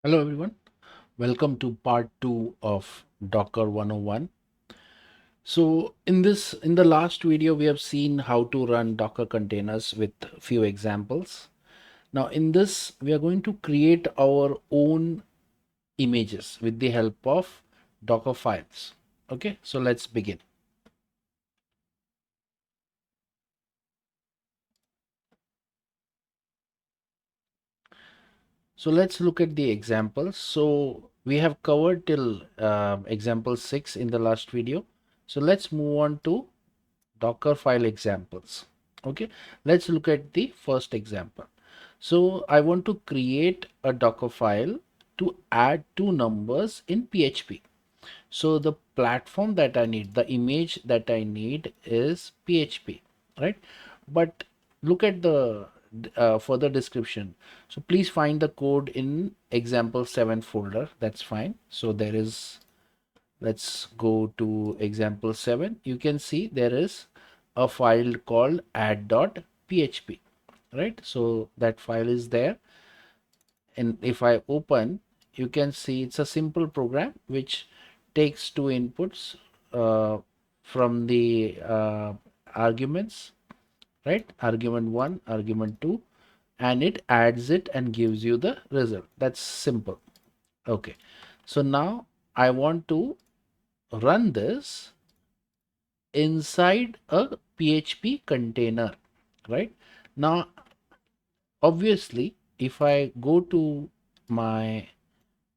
Hello everyone, welcome to part 2 of Docker 101. So in the last video we have seen how to run Docker containers with few examples. Now in this we are going to create our own images with the help of Docker files. Okay, so let's begin. So let's look at the examples. So we have covered till example 6 in the last video. So let's move on to Dockerfile examples. Okay, let's look at the first example. So I want to create a Dockerfile to add two numbers in PHP. So the platform that I need, the image that I need is PHP, right? But look at the further description. So please find the code in example 7 folder. That's fine. So there is, let's go to example 7. You can see there is a file called add.php, right? So that file is there, and if I open, you can see it's a simple program which takes two inputs from the arguments, right? Argument 1, argument 2, and it adds it and gives you the result. That's simple. Okay, so now I want to run this inside a PHP container, right? Now, obviously, if I go to my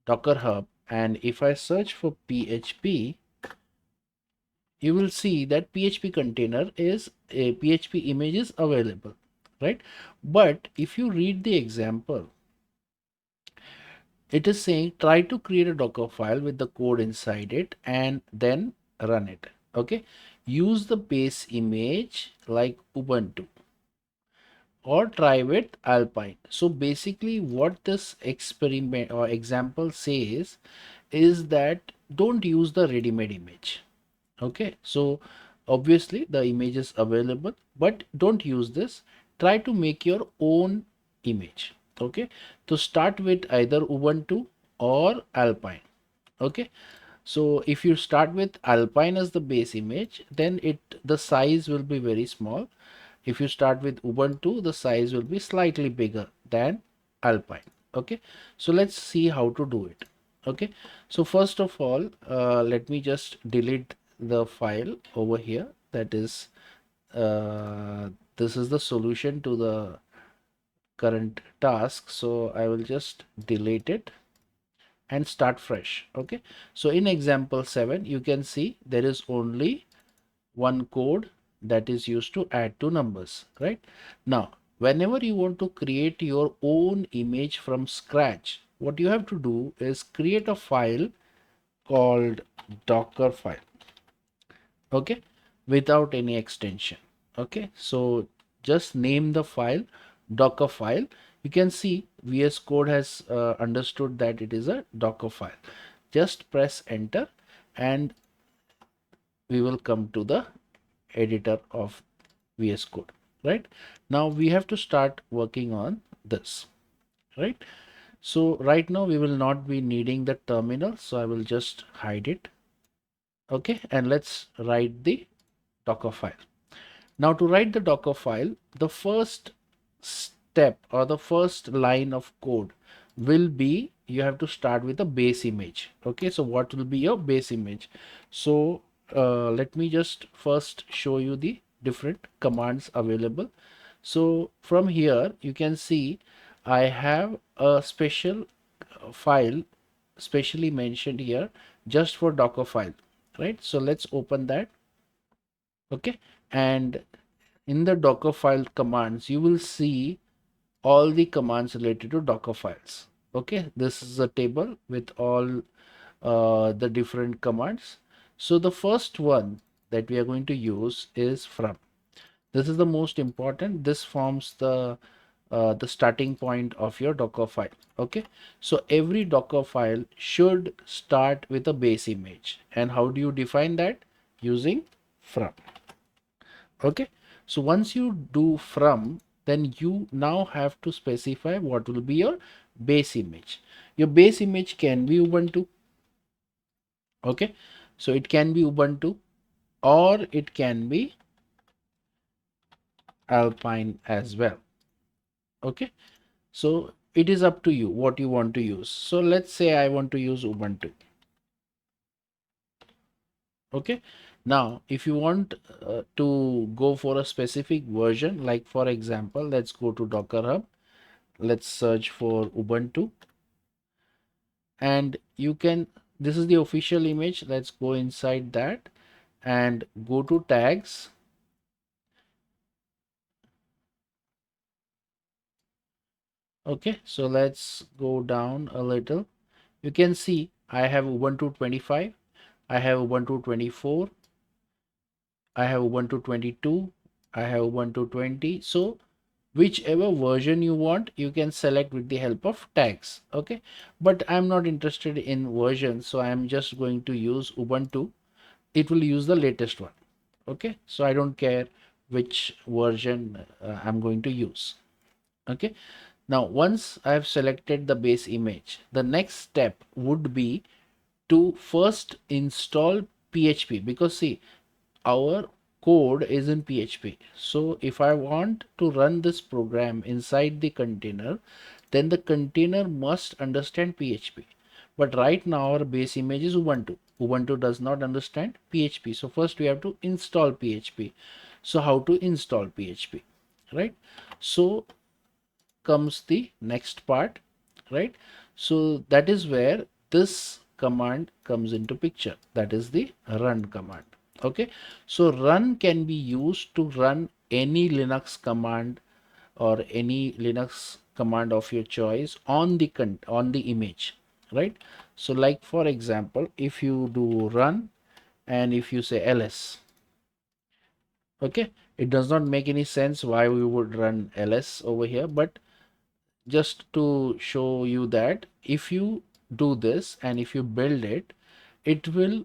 Docker Hub and if I search for PHP, you will see that PHP container is a PHP image is available, right? But if you read the example, it is saying try to create a Docker file with the code inside it and then run it. Okay, use the base image like Ubuntu or try with Alpine. So basically what this experiment or example says is that don't use the ready-made image. Okay, so obviously the image is available, but don't use this. Try to make your own image. Okay, to start with either Ubuntu or Alpine. Okay, so if you start with Alpine as the base image, then the size will be very small. If you start with Ubuntu, the size will be slightly bigger than Alpine. Okay, so let's see how to do it. Okay, so first of all, let me just delete the file over here. That is, this is the solution to the current task. So I will just delete it and start fresh. Okay, so in example 7, you can see there is only one code that is used to add two numbers, right? Now, whenever you want to create your own image from scratch, what you have to do is create a file called Dockerfile, okay, without any extension. Okay, so just name the file Dockerfile. You can see VS Code has understood that it is a Dockerfile. Just press enter and we will come to the editor of VS Code. Right now we have to start working on this, right? So right now we will not be needing the terminal, so I will just hide it. Okay, and let's write the Docker file. Now to write the Docker file, the first step or the first line of code will be you have to start with a base image. Okay, so what will be your base image? So let me just first show you the different commands available. So from here you can see I have a special file specially mentioned here just for Docker file, right? So let's open that. Okay, and in the Docker file commands you will see all the commands related to Docker files. Okay, this is a table with all the different commands. So the first one that we are going to use is from. This is the most important. This forms the starting point of your Docker file. Okay, so every Docker file should start with a base image. And how do you define that? Using from. Okay, so once you do from, then you now have to specify what will be your base image. Your base image can be Ubuntu. Okay, so it can be Ubuntu or it can be Alpine as well. Okay, so it is up to you what you want to use. So let's say I want to use Ubuntu. Okay, now if you want to go for a specific version, like for example, let's go to Docker Hub, let's search for Ubuntu, and you can, this is the official image. Let's go inside that and go to tags. Okay, so let's go down a little. You can see I have Ubuntu 25, I have Ubuntu 24, I have Ubuntu 22, I have Ubuntu 20. So whichever version you want, you can select with the help of tags. Okay, but I'm not interested in version, so I'm just going to use Ubuntu. It will use the latest one. Okay, so I don't care which version I'm going to use. Okay, now once I've selected the base image, the next step would be to first install PHP, because see, our code is in PHP. So if I want to run this program inside the container, then the container must understand PHP. But right now our base image is Ubuntu. Ubuntu does not understand PHP. So first we have to install PHP. So how to install PHP, right? So comes the next part, right? So that is where this command comes into picture. That is the run command. Okay, so run can be used to run any Linux command or any Linux command of your choice on the on the image, right? So like for example, if you do run and if you say ls, okay, it does not make any sense why we would run ls over here, but just to show you that if you do this and if you build it, it will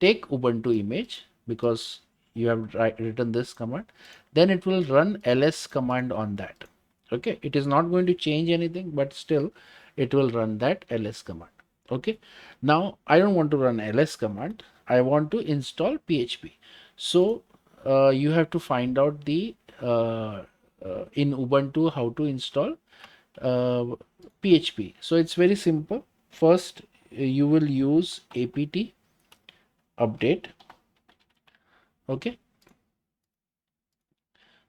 take Ubuntu image because you have written this command, then it will run ls command on that. Okay, it is not going to change anything, but still it will run that ls command. Okay, now I don't want to run ls command, I want to install PHP. So you have to find out the in Ubuntu how to install PHP. So it's very simple. First, you will use apt update. Okay.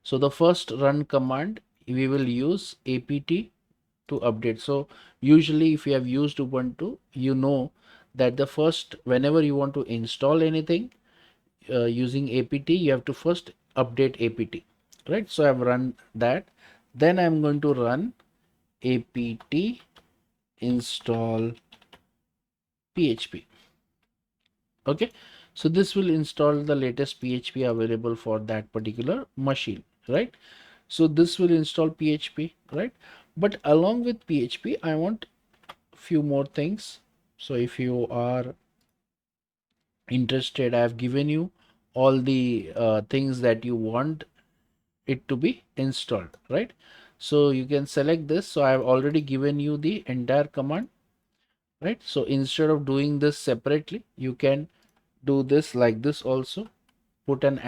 So the first run command, we will use apt to update. So usually if you have used Ubuntu, you know that the first, whenever you want to install anything using apt, you have to first update apt, right? So I've run that. Then I'm going to run apt install PHP. Okay, so this will install the latest PHP available for that particular machine, right? So this will install PHP, right? But along with PHP, I want few more things. So if you are interested, I have given you all the things that you want it to be installed, right? So you can select this. So I have already given you the entire command, right? So instead of doing this separately, you can do this like this also, put an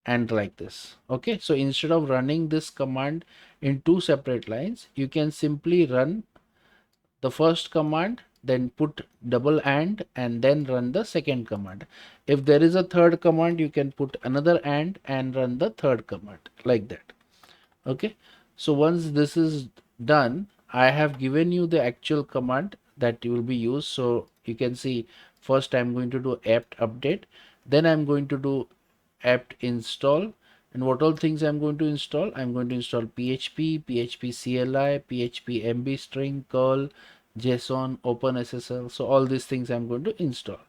and like this. Okay, so instead of running this command in two separate lines, you can simply run the first command, then put double and then run the second command. If there is a third command, you can put another and run the third command like that. Okay, so once this is done, I have given you the actual command that you will be used. So you can see first I'm going to do apt update, then I'm going to do apt install, and what all things I'm going to install? I'm going to install PHP, PHP CLI, PHP MB string, curl, JSON, OpenSSL. So all these things I'm going to install.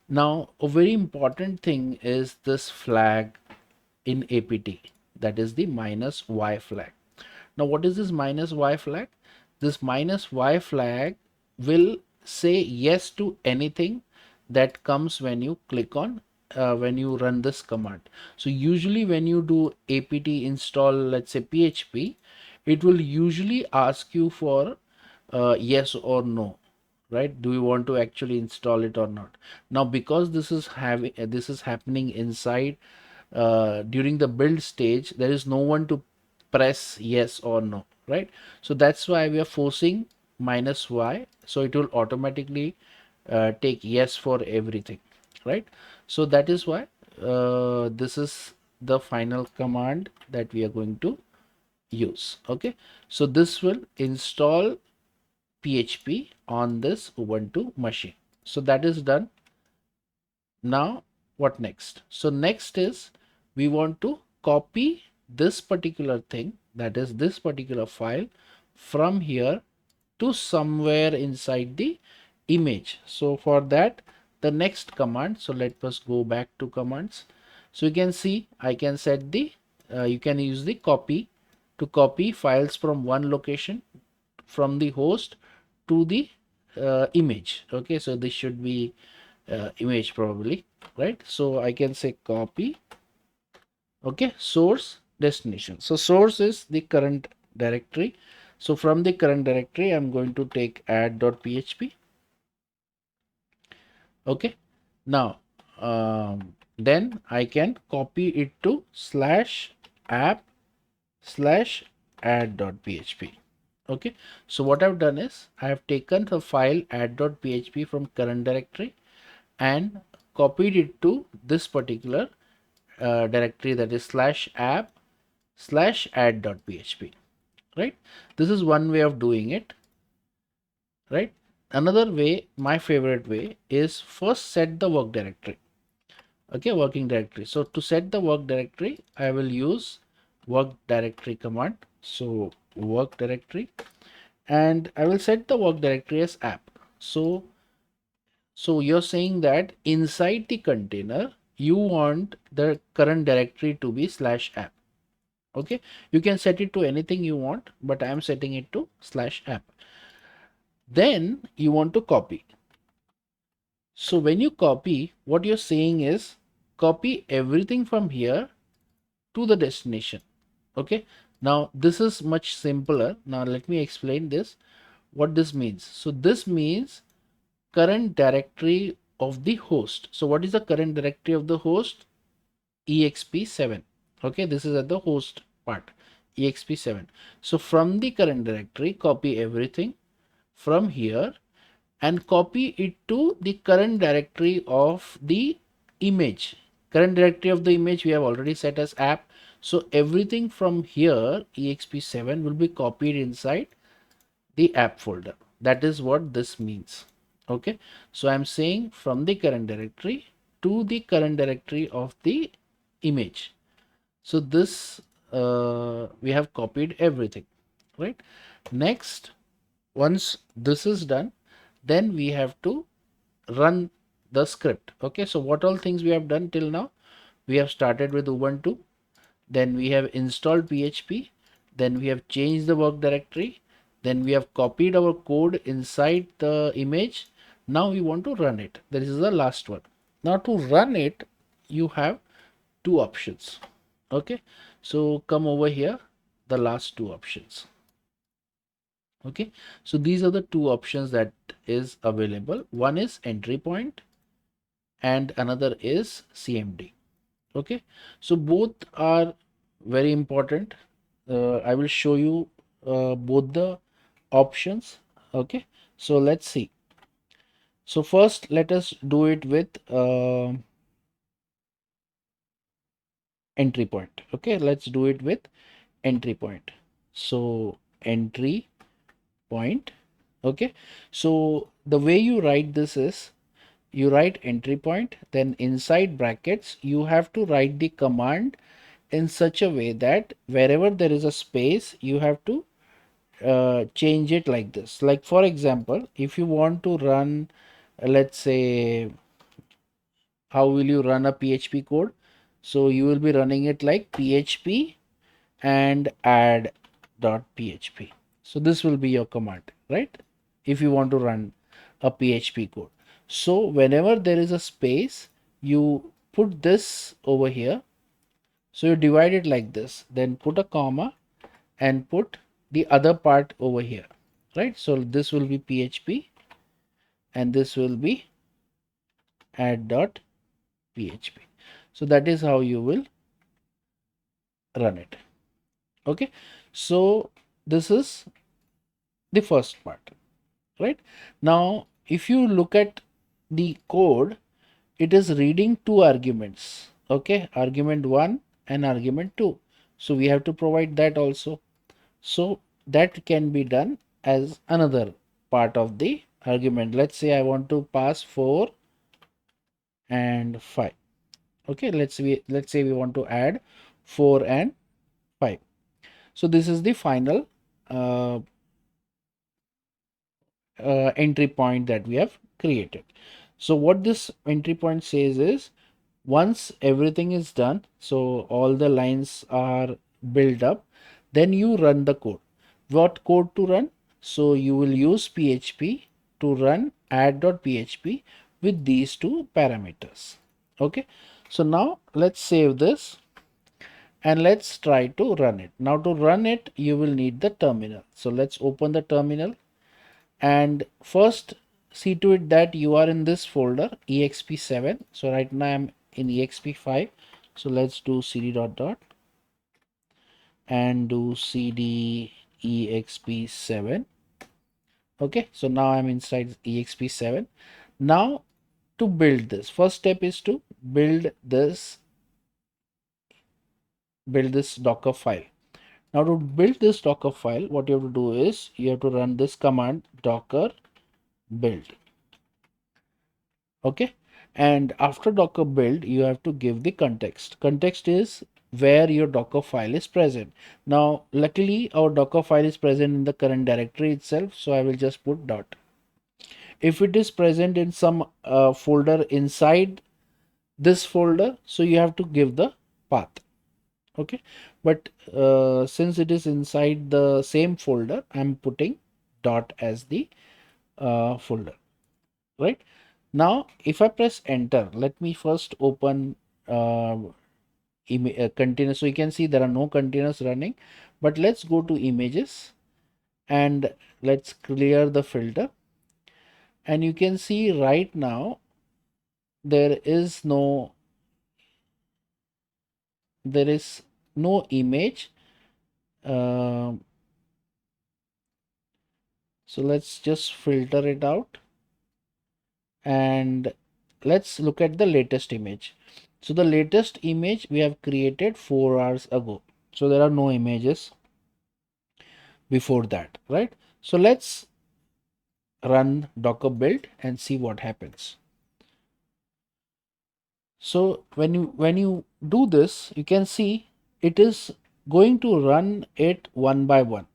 Now a very important thing is this flag in apt, that is the -y flag. Now what is this -y flag? This -y flag will say yes to anything that comes when you click on when you run this command. So usually when you do apt install, let's say PHP, it will usually ask you for yes or no, right? Do you want to actually install it or not? Now, because this is happening inside during the build stage, there is no one to press yes or no, right? So that's why we are forcing -y, so it will automatically take yes for everything, right? So that is why this is the final command that we are going to use. Okay, so this will install PHP on this Ubuntu machine. So that is done. Now what next? So next is we want to copy this particular thing, that is this particular file, from here to somewhere inside the image. So for that, the next command, so let us go back to commands. So you can see I can set the you can use the copy to copy files from one location from the host to the image. Okay, so this should be image probably, right? So I can say copy, okay, source, destination. So source is the current directory. So from the current directory I'm going to take add.php. Okay, now then I can copy it to /app/add.php. Okay, so what I've done is I have taken the file add.php from current directory and copied it to this particular directory, that is /app/add.php, right? This is one way of doing it, right? Another way, my favorite way, is first set the work directory. Okay, working directory. So to set the work directory, I will use work directory command. So work directory, and I will set the work directory as app. So you're saying that inside the container you want the current directory to be /app. Okay, you can set it to anything you want, but I am setting it to /app. Then you want to copy. So when you copy, what you're saying is copy everything from here to the destination. Okay, now this is much simpler. Now let me explain this, what this means. So this means current directory of the host. So what is the current directory of the host? exp7. Okay, this is at the host part, exp7. So from the current directory, copy everything from here and copy it to the current directory of the image. Current directory of the image we have already set as app. So everything from here, exp7, will be copied inside the app folder. That is what this means. Okay, so I'm saying from the current directory to the current directory of the image. So this we have copied everything, right? Next, once this is done, then we have to run the script. Okay, so what all things we have done till now? We have started with Ubuntu, then we have installed PHP, then we have changed the work directory, then we have copied our code inside the image. Now we want to run it. This is the last one. Now to run it, you have two options. Okay, so come over here, the last two options. Okay, so these are the two options that is available. One is entry point and another is CMD. Okay, so both are very important. I will show you both the options. Okay, so let's see. So first let us do it with entry point. Okay, let's do it with entry point. So entry point. Okay, so the way you write this is you write entry point, then inside brackets you have to write the command in such a way that wherever there is a space you have to change it like this. Like for example, if you want to run let's say, how will you run a PHP code? So you will be running it like PHP and add.php. So this will be your command, right? If you want to run a PHP code. So whenever there is a space, you put this over here. So you divide it like this, then put a comma and put the other part over here. right? So this will be PHP and this will be add.php. So that is how you will run it. Okay, so this is the first part, right? Now if you look at the code, it is reading two arguments, okay, argument 1 and argument 2. So we have to provide that also. So that can be done as another part of the argument. Let's say I want to pass 4 and 5. Okay, let's say we want to add 4 and 5. So this is the final uh, entry point that we have created. So what this entry point says is, once everything is done, so all the lines are built up, then you run the code. What code to run? So you will use PHP to run add.php with these two parameters. Okay, so now let's save this and let's try to run it. Now to run it, you will need the terminal. So let's open the terminal and first see to it that you are in this folder exp7. So right now I'm in exp5. So let's do cd dot dot and do cd exp7. Okay, so now I'm inside exp7. Now to build this, first step is to build this Docker file. Now to build this Docker file, what you have to do is you have to run this command docker build. Okay, and after docker build, you have to give the context is where your docker file is present. Now luckily our docker file is present in the current directory itself, so I will just put dot. If it is present in some folder inside this folder, so you have to give the path. Okay, but since it is inside the same folder, I'm putting dot as the folder, right? Now if I press enter, let me first open container. So you can see there are no containers running, but let's go to images and let's clear the filter, and you can see right now there is no image. um so let's just filter it out and let's look at the latest image. So the latest image we have created 4 hours ago, so there are no images before that, right? So let's run docker build and see what happens. So when you do this, you can see it is going to run it one by one.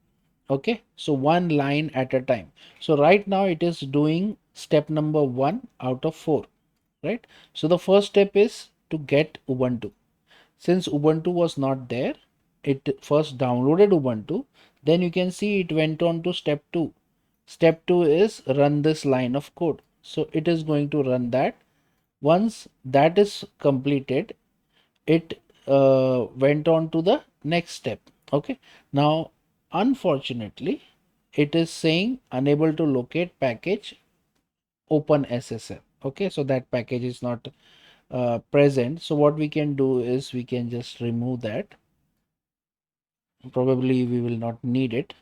Okay, so one line at a time. So right now it is doing step number 1 out of 4, right? So the first step is to get Ubuntu. Since Ubuntu was not there, it first downloaded Ubuntu. Then you can see it went on to step 2. Step 2 is run this line of code. So it is going to run that. Once that is completed, it went on to the next step. Okay, now unfortunately it is saying unable to locate package OpenSSL. Okay, so that package is not present. So what we can do is we can just remove that. Probably we will not need it.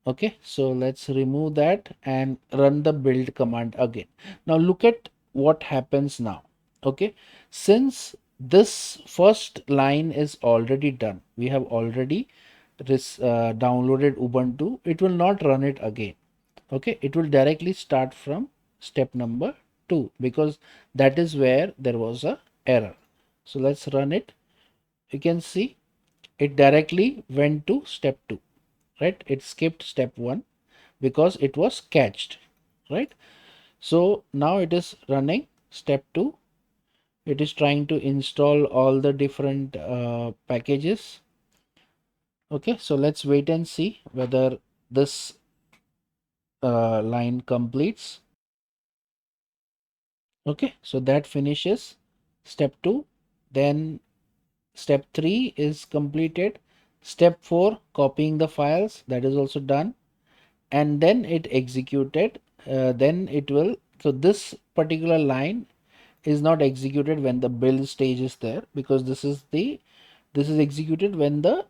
Okay, so let's remove that and run the build command again. Now look at what happens now. Okay, since this first line is already done, we have already downloaded Ubuntu, it will not run it again. Okay, it will directly start from step number 2 because that is where there was a error. So let's run it. You can see it directly went to step 2, right? It skipped step 1 because it was catched, right? So now it is running step 2. It is trying to install all the different packages. Okay, so let's wait and see whether this line completes. Okay, so that finishes step 2. Then step 3 is completed. Step 4, copying the files, that is also done. and then it executed, then it will, so this particular line is not executed when the build stage is there, because this is executed when the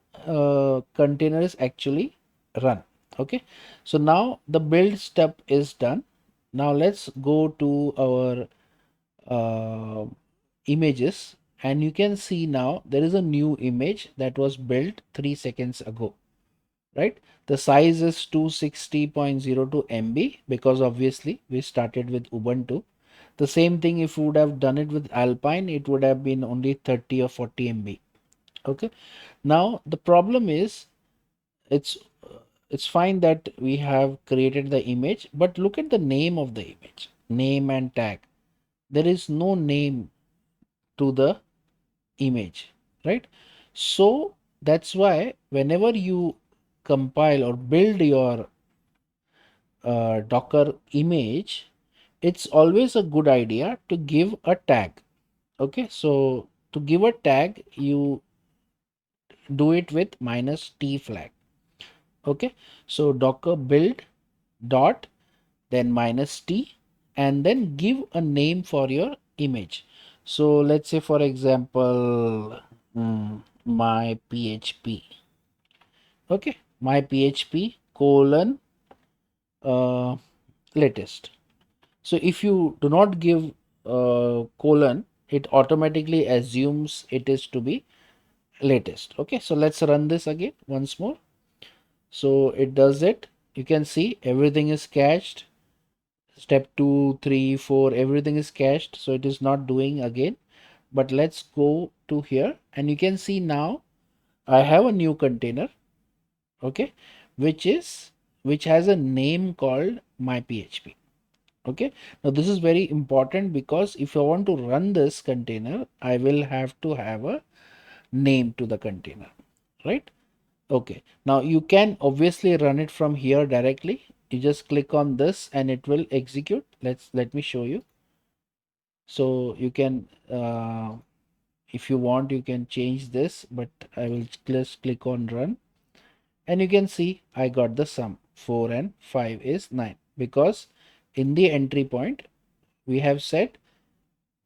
container is actually run. Okay, so now the build step is done. Now let's go to our images, and you can see now there is a new image that was built 3 seconds ago, right? The size is 260.02 MB, because obviously we started with Ubuntu. The same thing, if we would have done it with Alpine, it would have been only 30 or 40 MB. Okay, now the problem is, it's it's fine that we have created the image, but look at the name of the image, name and tag. There is no name to the image, right? So that's why whenever you compile or build your Docker image, it's always a good idea to give a tag. Okay, so to give a tag, you do it with -t flag. Okay, so docker build dot, then -t, and then give a name for your image. So let's say, for example, my PHP. Okay, my PHP colon latest. So if you do not give colon, it automatically assumes it is to be latest. Okay, so let's run this again once more. So it does it. You can see everything is cached. Step 2, 3, 4, everything is cached. So it is not doing again. But let's go to here, and you can see now I have a new container. Okay, which has a name called my PHP. Okay, now this is very important, because if I want to run this container, I will have to have a name to the container, right? Okay, now you can obviously run it from here directly. You just click on this and it will execute. Let me show you. So you can if you want, you can change this, but I will just click on run, and you can see I got the sum. 4 and 5 is 9, because in the entry point we have said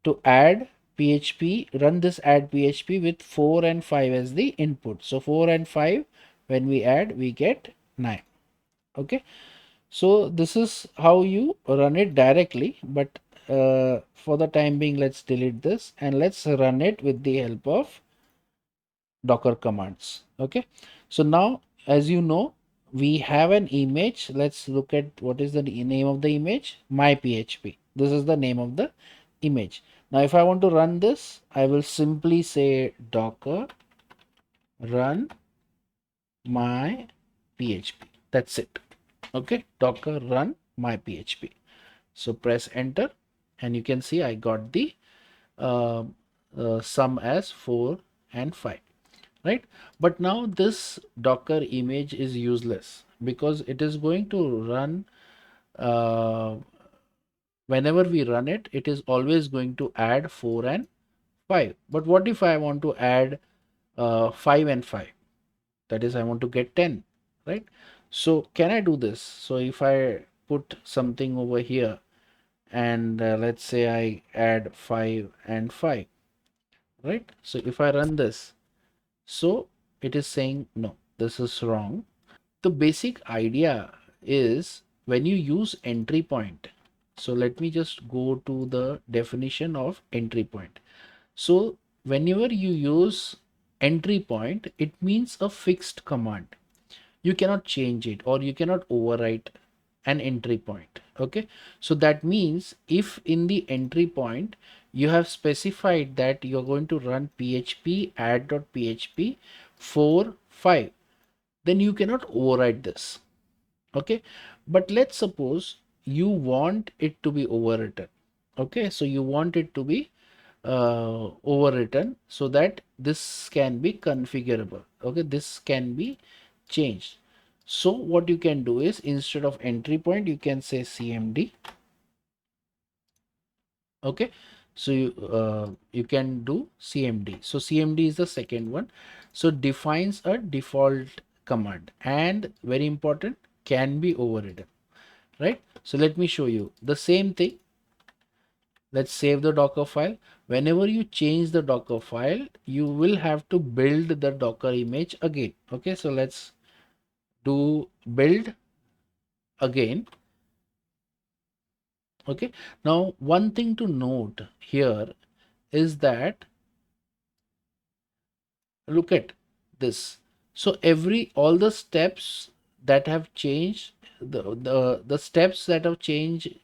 to add PHP, run this add PHP with 4 and 5 as the input. So 4 and 5, when we add, we get 9. Okay, so this is how you run it directly, but for the time being, let's delete this and let's run it with the help of Docker commands. Okay, so now, as you know, we have an image. Let's look at what is the name of the image. My PHP. This is the name of the image. Now if I want to run this, I will simply say docker run my PHP. That's it. Okay, docker run my PHP. So press enter, and you can see I got the uh, sum as 4 and 5, right? But now this docker image is useless, because it is going to run uh, whenever we run it, it is always going to add 4 and 5. But what if I want to add 5 and 5? That is, I want to get 10, right? So can I do this? So if I put something over here, and let's say I add 5 and 5, right? So if I run this, so it is saying no, this is wrong. The basic idea is, when you use entry point, so let me just go to the definition of entry point. So whenever you use entry point, it means a fixed command. You cannot change it, or you cannot overwrite an entry point. Okay, so that means if in the entry point you have specified that you're going to run php add.php 4 5, then you cannot override this. Okay, but let's suppose you want it to be overwritten. Okay, so you want it to be overwritten, so that this can be configurable. Okay, this can be changed. So what you can do is, instead of entry point, you can say cmd. Okay, so you can do cmd. So cmd is the second one. So defines a default command, and very important, can be overridden, right? So let me show you the same thing. Let's save the Docker file. Whenever you change the Docker file, you will have to build the Docker image again. Okay, so let's do build again. Okay, now one thing to note here is that look at this. So all the steps that have changed, the steps that have changed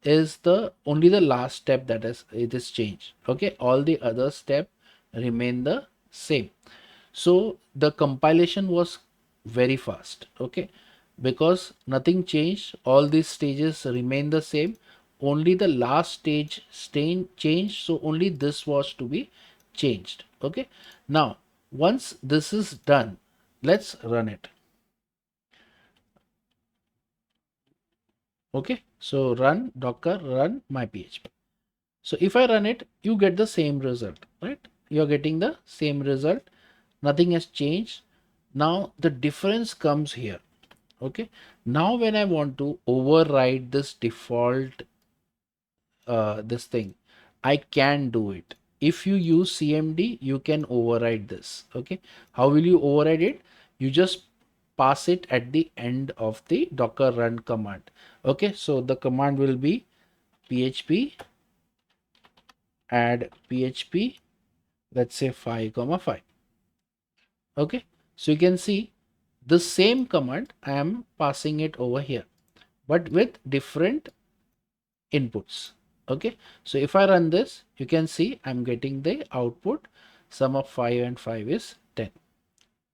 is the only the last step that is changed. Okay, all the other step remain the same. So the compilation was very fast. Okay, because nothing changed, all these stages remain the same, only the last stage changed, so only this was to be changed. Okay, now once this is done, let's run it. Okay, so run docker run my php. So if I run it, you get the same result, right? You're getting the same result. Nothing has changed. Now the difference comes here. Okay. Now when I want to override this default, this thing, I can do it. If you use CMD, you can override this. Okay. How will you override it? You just pass it at the end of the docker run command. Okay. So the command will be php add php, let's say 5 comma 5. Okay, so you can see the same command I am passing it over here, but with different inputs. Okay, so if I run this, you can see I'm getting the output sum of 5 and 5 is 10,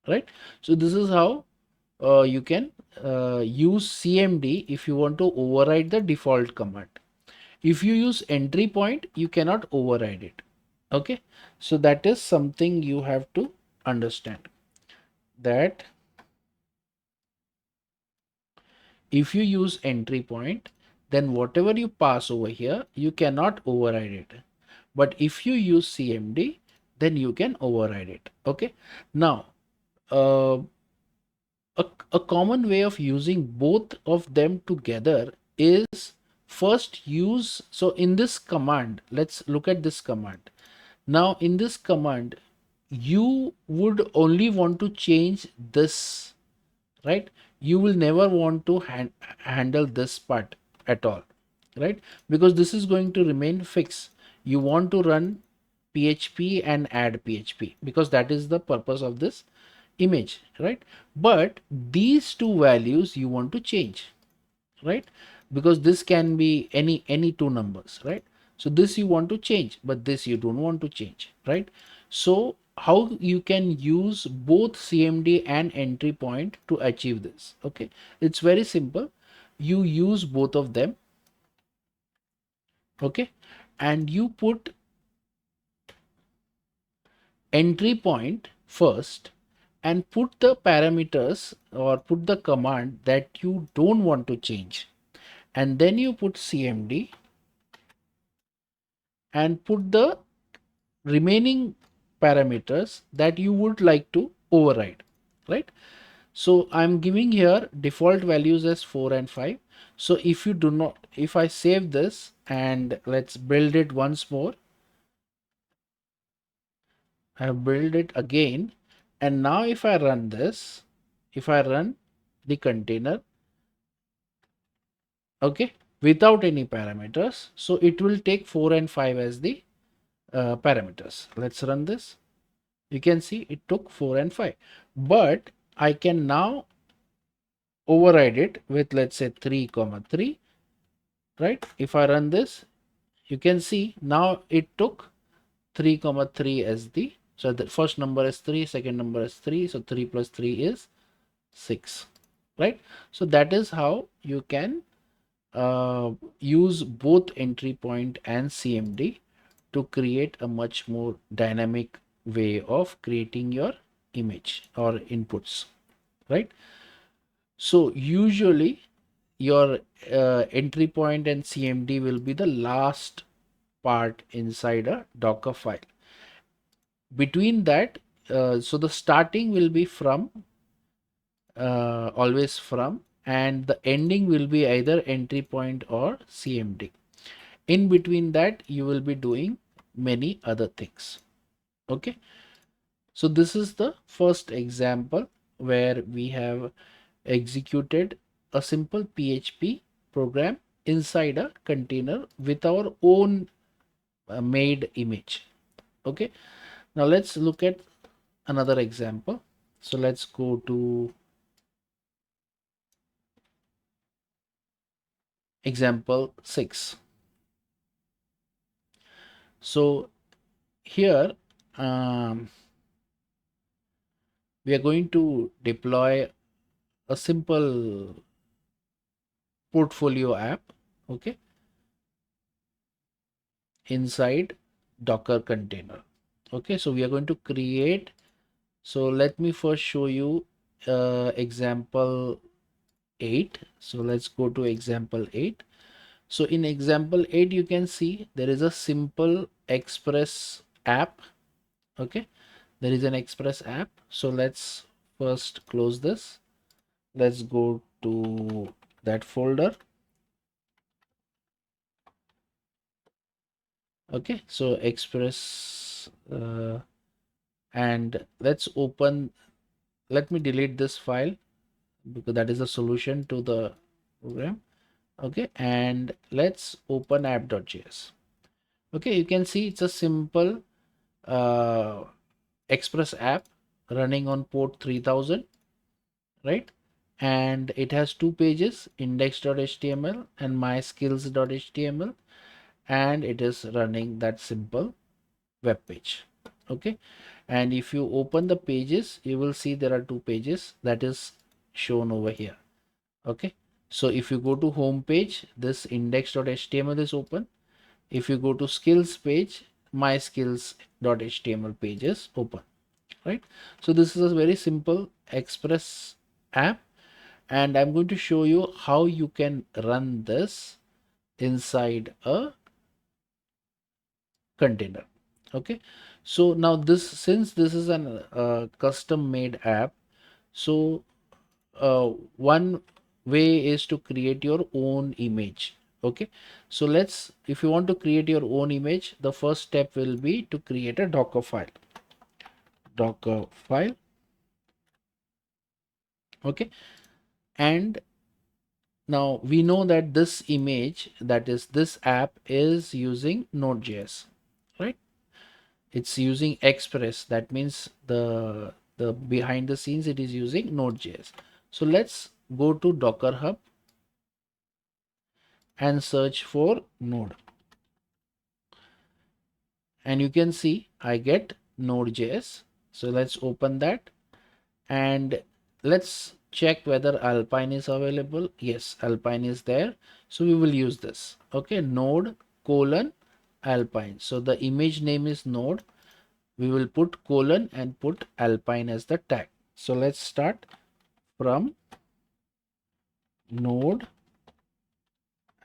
right? So this is how you can use CMD if you want to override the default command. If you use entry point, you cannot override it. Okay, so that is something you have to understand, that if you use entry point, then whatever you pass over here, you cannot override it. But if you use CMD, then you can override it. Okay, now uh, a common way of using both of them together is first use, so in this command, let's look at this command. Now in this command, you would only want to change this, right? You will never want to handle this part at all, right? Because this is going to remain fixed. You want to run PHP and add PHP because that is the purpose of this image, right? But these two values you want to change, right? Because this can be any two numbers, right? So this you want to change, but this you don't want to change, right? So how you can use both CMD and entry point to achieve this? Okay, it's very simple. You use both of them. Okay, and you put entry point first and put the parameters or put the command that you don't want to change, and then you put CMD and put the remaining parameters that you would like to override, right? So I'm giving here default values as 4 and 5. So if you do not, if I save this and let's build it once more, I have built it again, and now if I run this, if I run the container, okay, without any parameters, so it will take 4 and 5 as the parameters. Let's run this. You can see it took 4 and 5, but I can now override it with, let's say, 3 comma 3, right? If I run this, you can see now it took 3 comma 3 as the, so the first number is 3, second number is 3, so 3 plus 3 is 6, right? So that is how you can use both entry point and CMD to create a much more dynamic way of creating your image or inputs, right? So usually your entry point and CMD will be the last part inside a Docker file. Between that, so the starting will be from always from, and the ending will be either entry point or CMD. In between that, you will be doing many other things. Okay, so this is the first example where we have executed a simple PHP program inside a container with our own made image. Okay, now let's look at another example. So let's go to example 6. So here we are going to deploy a simple portfolio app, okay, inside Docker container. Okay, so we are going to create. So let me first show you example 8. So let's go to example 8. So in example 8, you can see there is a simple Express app. Okay, there is an Express app. So let's first close this. Let's go to that folder. Okay, so Express and let's open. Let me delete this file because that is a solution to the program. Okay, and let's open app.js. Okay, you can see it's a simple Express app running on port 3000, right? And it has two pages, index.html and myskills.html, and it is running that simple web page. Okay, and if you open the pages, you will see there are two pages that is shown over here. Okay, so if you go to home page, this index.html is open. If you go to skills page, my skills.html page is open, right? So this is a very simple Express app, and I'm going to show you how you can run this inside a container. Okay, so now this, since this is an custom made app, so one way is to create your own image. Okay, so let's, if you want to create your own image, the first step will be to create a Dockerfile. Okay, and now we know that this image, that is this app, is using Node.js, right? It's using Express. That means the behind the scenes it is using Node.js. So let's go to Docker Hub and search for Node, and you can see I get Node.js. So let's open that and let's check whether Alpine is available. Yes, Alpine is there, so we will use this. Okay, Node colon Alpine. So the image name is Node. We will put colon and put Alpine as the tag. So let's start from Node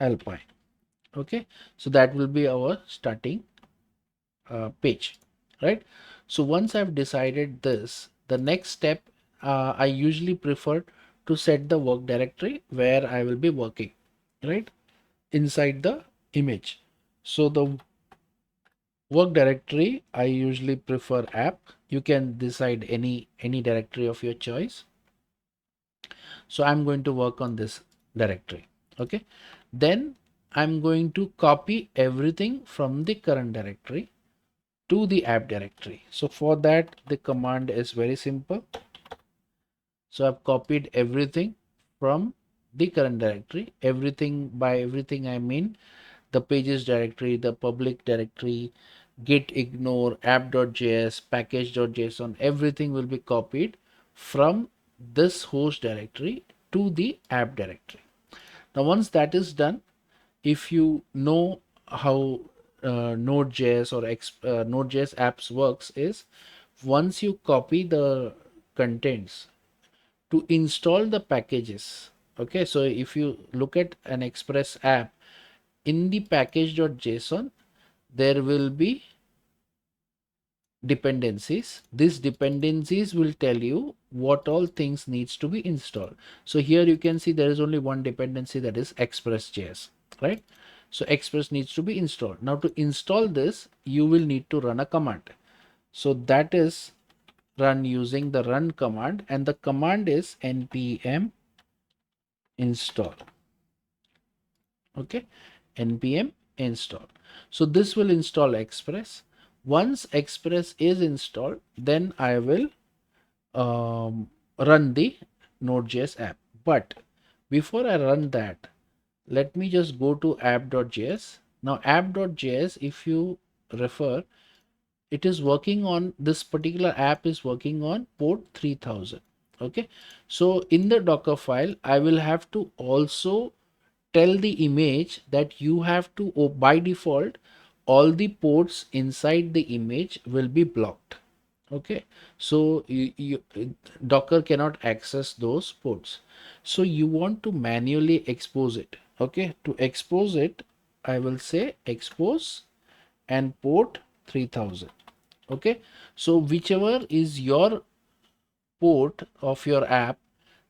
Alpine. Okay, so that will be our starting page, right? So once I've decided this, the next step, I usually prefer to set the work directory where I will be working, right, inside the image. So the work directory, I usually prefer app. You can decide any directory of your choice. So I'm going to work on this directory. Okay, then I'm going to copy everything from the current directory to the app directory. So for that, the command is very simple. So I've copied everything from the current directory. Everything, by everything I mean the pages directory, the public directory, git ignore, app.js, package.json, everything will be copied from this host directory to the app directory. Now once that is done, if you know how Node.js or Node.js apps works, is once you copy the contents to install the packages. Okay, so if you look at an Express app, in the package.json there will be dependencies. These dependencies will tell you what all things needs to be installed. So here you can see there is only one dependency, that is express.js, right? So express needs to be installed. Now to install this, you will need to run a command. So that is run using the run command, and the command is npm install. Okay, npm install. So this will install express. Once express is installed, then I will run the node.js app. But before I run that, let me just go to app.js. Now app.js, if you refer, it is working on, this particular app is working on port 3000. Okay, so in the Docker file, I will have to also tell the image that you have to, or by default, all the ports inside the image will be blocked. Okay, so Docker cannot access those ports. So you want to manually expose it. Okay, to expose it, I will say expose and port 3000. Okay, so whichever is your port of your app,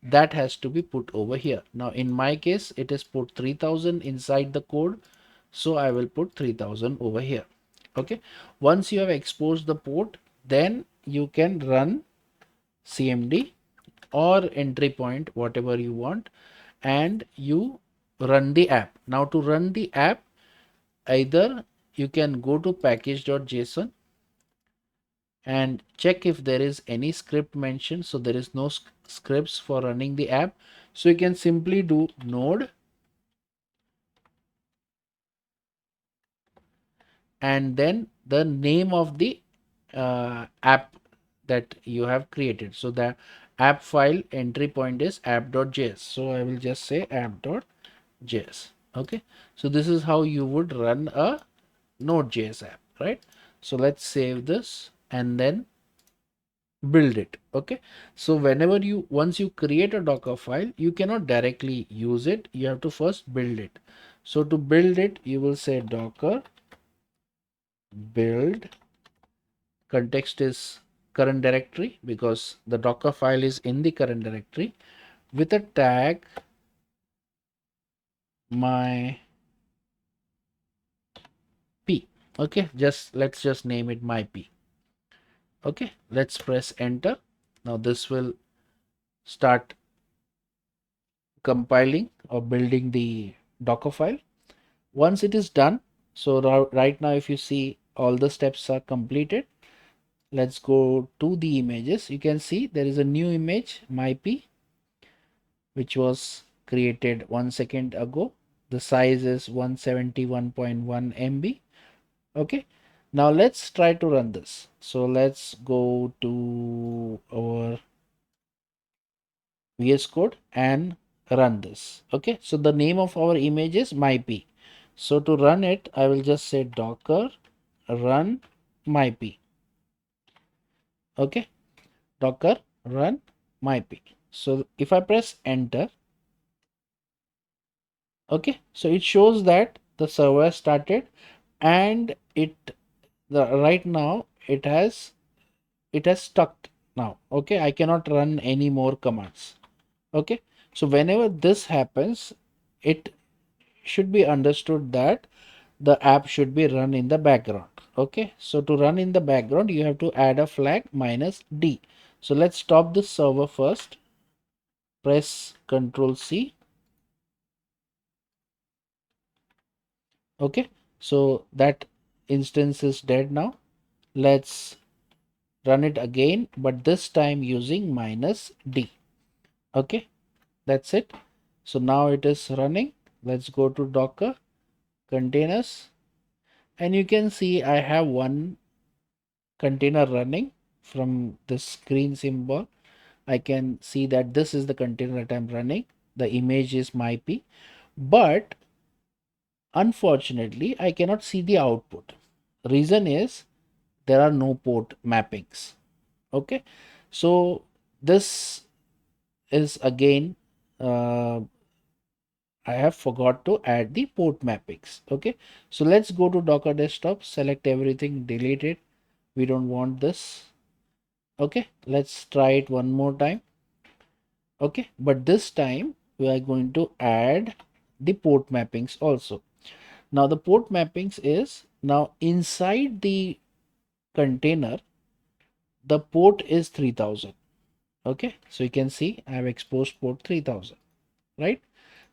that has to be put over here. Now in my case, it is put 3000 inside the code, so I will put 3000 over here. Okay, once you have exposed the port, then you can run cmd or entry point, whatever you want, and you run the app. Now to run the app, either you can go to package.json and check if there is any script mentioned. So there is no scripts for running the app, so you can simply do node and then the name of the app that you have created. So the app file entry point is app.js, so I will just say app.js. Okay, so this is how you would run a node.js app, right? So let's save this and then build it. Okay, so whenever you, once you create a Docker file, you cannot directly use it, you have to first build it. So to build it, you will say docker build, context is current directory because the Docker file is in the current directory, with a tag my p. Okay, just let's just name it my p. Okay, let's press enter. Now this will start compiling or building the Docker file. Once it is done, so right now if you see, all the steps are completed. Let's go to the images. You can see there is a new image myp which was created 1 second ago. The size is 171.1 MB. Okay, now let's try to run this. So let's go to our VS Code and run this. Okay, so the name of our image is myp. So to run it, I will just say docker run myp. Okay, docker run myp. So if I press enter, okay, so it shows that the server started, and right now it has stuck now. Okay, I cannot run any more commands. Okay, so whenever this happens, it should be understood that the app should be run in the background. Okay, so to run in the background, you have to add a flag -d. So let's stop the server first, press Ctrl C. Okay, so that instance is dead now. Let's run it again, but this time using -d. Okay, that's it. So now it is running. Let's go to Docker containers, and you can see I have one container running. From this green symbol, I can see that this is the container that I'm running. The image is myp, but unfortunately I cannot see the output. Reason is there are no port mappings. Okay, so this is again, I have forgot to add the port mappings. Okay, so let's go to Docker desktop, select everything, delete it, We don't want this. Okay, let's try it one more time. Okay, but this time we are going to add the port mappings also. Now the port mappings is now inside the container, the port is 3000. Okay, so you can see I have exposed port 3000, right?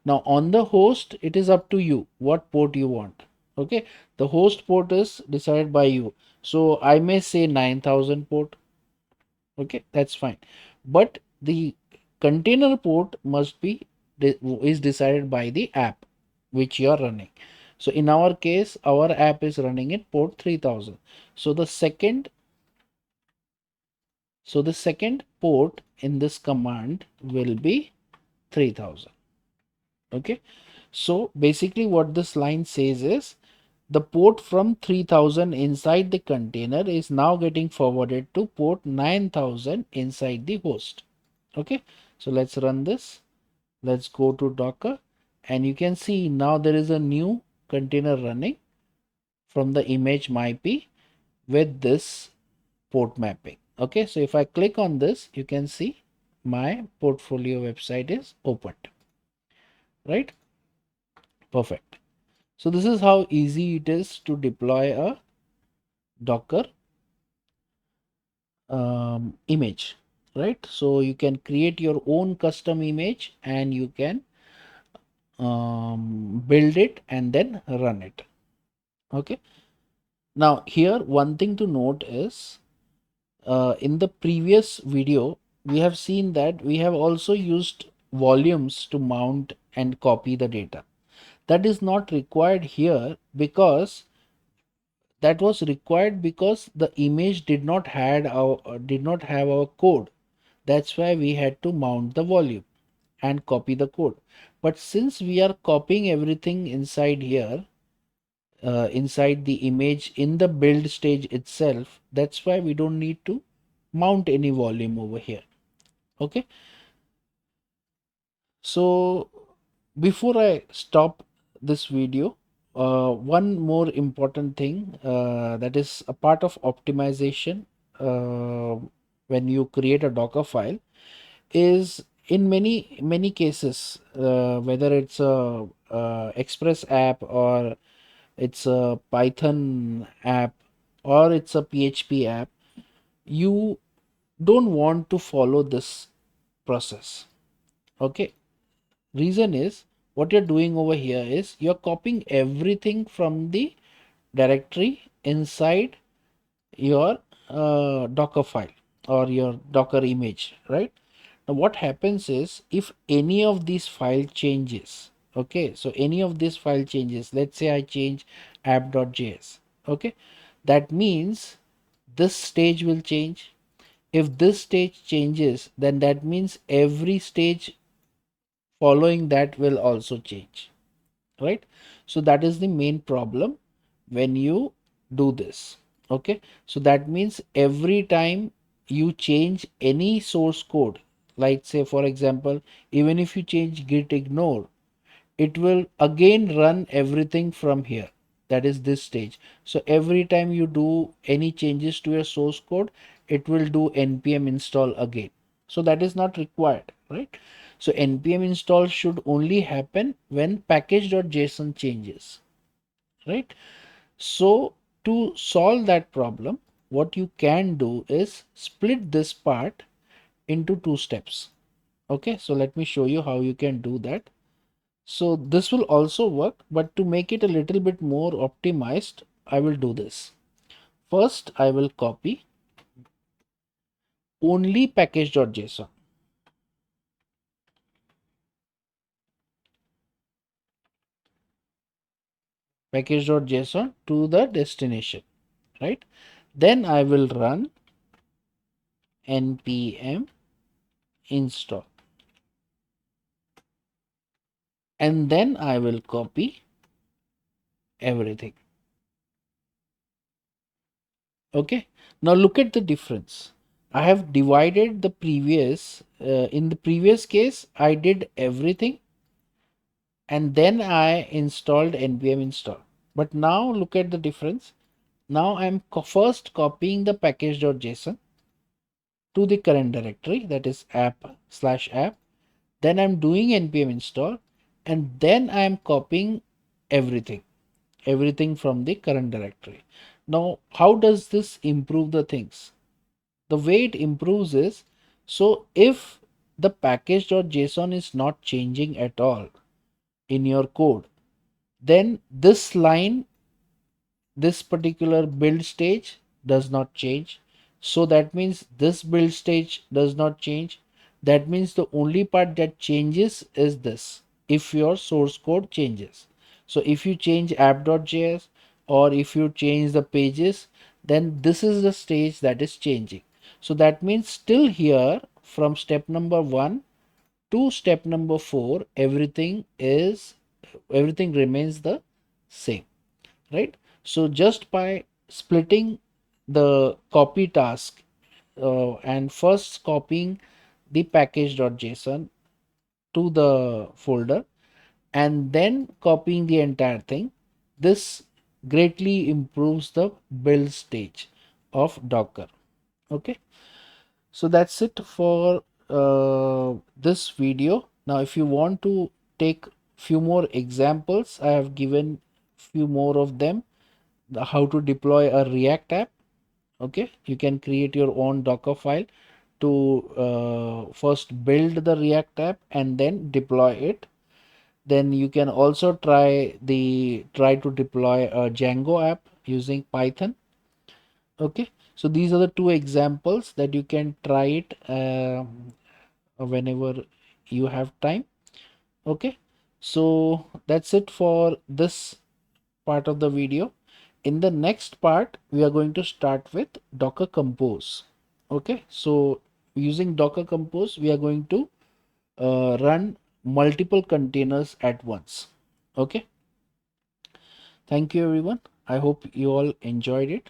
Now on the host, it is up to you what port you want. Okay, the host port is decided by you. So I may say 9000 port. Okay, that's fine. But the container port must be is decided by the app which you are running. So in our case, our app is running at port 3000. So the second port in this command will be 3000. Okay, so basically what this line says is the port from 3000 inside the container is now getting forwarded to port 9000 inside the host. Okay, so let's run this. Let's go to Docker, and you can see now there is a new container running from the image myp with this port mapping. Okay, so if I click on this, you can see my portfolio website is opened, right? Perfect. So this is how easy it is to deploy a Docker image, right? So you can create your own custom image and you can build it and then run it. Okay, now here one thing to note is in the previous video we have seen that we have also used volumes to mount and copy the data. That is not required here because that was required because the image did not have our code. That's why we had to mount the volume and copy the code. But since we are copying everything inside here, inside the image in the build stage itself, that's why we don't need to mount any volume over here. Okay, so before I stop this video, one more important thing that is a part of optimization when you create a Docker file is in many cases, whether it's a Express app or it's a Python app or it's a PHP app, you don't want to follow this process. Okay, reason is what you're doing over here is you're copying everything from the directory inside your Docker file or your Docker image, right? Now what happens is if any of these file changes, okay, so any of these file changes, let's say I change app.js, okay, that means this stage will change. If this stage changes, then that means every stage following that will also change, right? So that is the main problem when you do this. Okay, so that means every time you change any source code, like say for example, even if you change git ignore, it will again run everything from here, that is this stage. So every time you do any changes to your source code, it will do npm install again. So that is not required, right? So npm install should only happen when package.json changes, right? So to solve that problem, what you can do is split this part into two steps. Okay, so let me show you how you can do that. So this will also work, but to make it a little bit more optimized, I will do this. First, I will copy only package.json. Package.json to the destination, right? Then I will run npm install. And then I will copy everything. Okay, now look at the difference. I have divided the previous in the previous case I did everything and then I installed npm install, but now look at the difference. Now I'm first copying the package.json to the current directory, that is app/app. Then I'm doing npm install, and then I'm copying everything from the current directory. Now, how does this improve the things? The way it improves is, so if the package.json is not changing at all in your code, then this line, this particular build stage does not change. So that means this build stage does not change. That means the only part that changes is this, if your source code changes. So if you change app.js, or if you change the pages, then this is the stage that is changing. So that means still here, from step number 1 to step number 4, everything remains the same, right? So just by splitting the copy task, and first copying the package.json to the folder, and then copying the entire thing, this greatly improves the build stage of Docker. Okay, so that's it for this video. Now if you want to take few more examples, I have given few more of them. How to deploy a React app. Okay, you can create your own Docker file to first build the React app and then deploy it. Then you can also try to deploy a Django app using Python. Okay, so these are the two examples that you can try it whenever you have time. Okay, so that's it for this part of the video. In the next part, we are going to start with Docker Compose. Okay, so using Docker Compose, we are going to run multiple containers at once. Okay, thank you everyone. I hope you all enjoyed it.